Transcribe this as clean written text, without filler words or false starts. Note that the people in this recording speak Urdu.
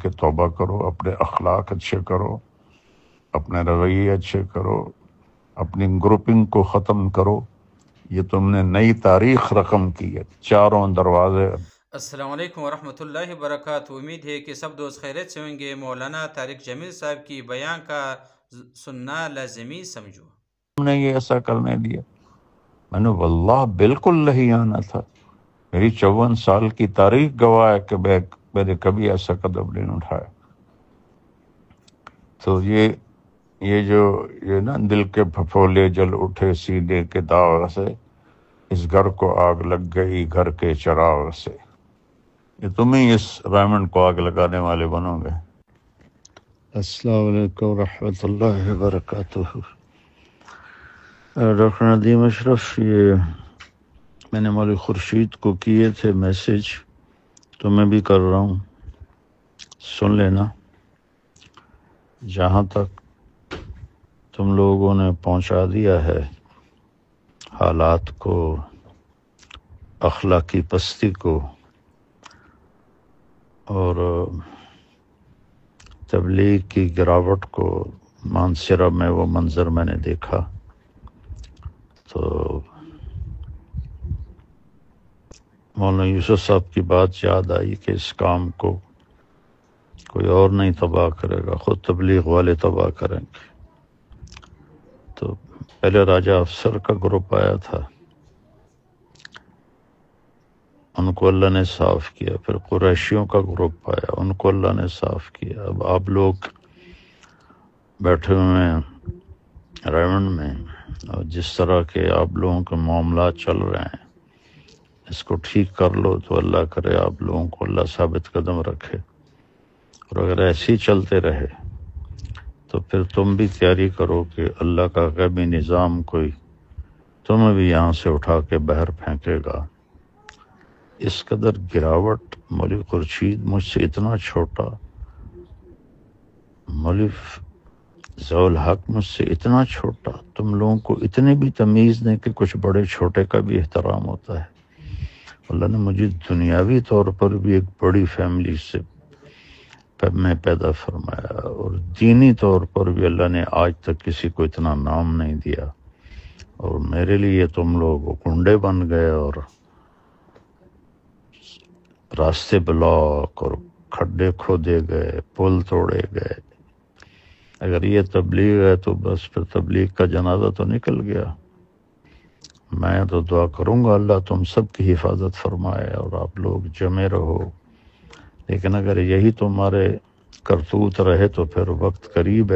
کہ توبہ کرو، اپنے اخلاق اچھے کرو، اپنے رویے اچھے کرو، اپنی گروپنگ کو ختم کرو۔ یہ تم نے نئی تاریخ رقم کی ہے، چاروں دروازے۔ السلام علیکم ورحمۃ اللہ وبرکاتہ۔ امید ہے کہ سب دوست خیریت سے ہوں گے۔ مولانا طارق جمیل صاحب کی بیان کا سننا لازمی سمجھو۔ تم نے یہ ایسا کرنے دیا؟ میں نے واللہ بالکل نہیں آنا تھا، میری 54 سال کی تاریخ گواہ ہے کہ میں نے کبھی ایسا قدم نہیں اٹھایا۔ تو یہ نا دل کے پھپھولے جل اٹھے سینے کے داغ سے، اس گھر کو آگ لگ گئی گھر کے چراغ سے۔ یہ تم ہی اس ڈائمنڈ کو آگ لگانے والے بنو گے۔ السلام علیکم ورحمۃ اللہ وبرکاتہ۔ ڈاکٹر ندیم اشرف، یہ میں نے مولوی خورشید کو کیے تھے میسج، تو میں بھی کر رہا ہوں، سن لینا۔ جہاں تک تم لوگوں نے پہنچا دیا ہے حالات کو، اخلاقی پستی کو، اور تبلیغ کی گراوٹ کو، مانسرہ میں وہ منظر میں نے دیکھا تو مولانا یوسف صاحب کی بات یاد آئی کہ اس کام کو کوئی اور نہیں تباہ کرے گا، خود تبلیغ والے تباہ کریں گے۔ تو پہلے راجہ افسر کا گروپ آیا تھا، ان کو اللہ نے صاف کیا، پھر قریشیوں کا گروپ آیا، ان کو اللہ نے صاف کیا۔ اب آپ لوگ بیٹھے ہوئے ہیں ریونڈ میں، اور جس طرح کے آپ لوگوں کے معاملات چل رہے ہیں، اس کو ٹھیک کر لو تو اللہ کرے آپ لوگوں کو اللہ ثابت قدم رکھے، اور اگر ایسے ہی چلتے رہے تو پھر تم بھی تیاری کرو کہ اللہ کا غیبی نظام کوئی تمہیں بھی یہاں سے اٹھا کے باہر پھینکے گا۔ اس قدر گراوٹ، مولوی خورشید مجھ سے اتنا چھوٹا، مولوی ضیاء الحق مجھ سے اتنا چھوٹا، تم لوگوں کو اتنی بھی تمیز نہیں کہ کچھ بڑے چھوٹے کا بھی احترام ہوتا ہے۔ اللہ نے مجھے دنیاوی طور پر بھی ایک بڑی فیملی سے میں پیدا فرمایا، اور دینی طور پر بھی اللہ نے آج تک کسی کو اتنا نام نہیں دیا، اور میرے لیے تم لوگ کنڈے بن گئے اور راستے بلاک اور کھڈے کھودے گئے، پل توڑے گئے۔ اگر یہ تبلیغ ہے تو بس پھر تبلیغ کا جنازہ تو نکل گیا۔ میں تو دعا کروں گا اللہ تم سب کی حفاظت فرمائے اور آپ لوگ جمے رہو، لیکن اگر یہی تمہارے کرتوت رہے تو پھر وقت قریب ہے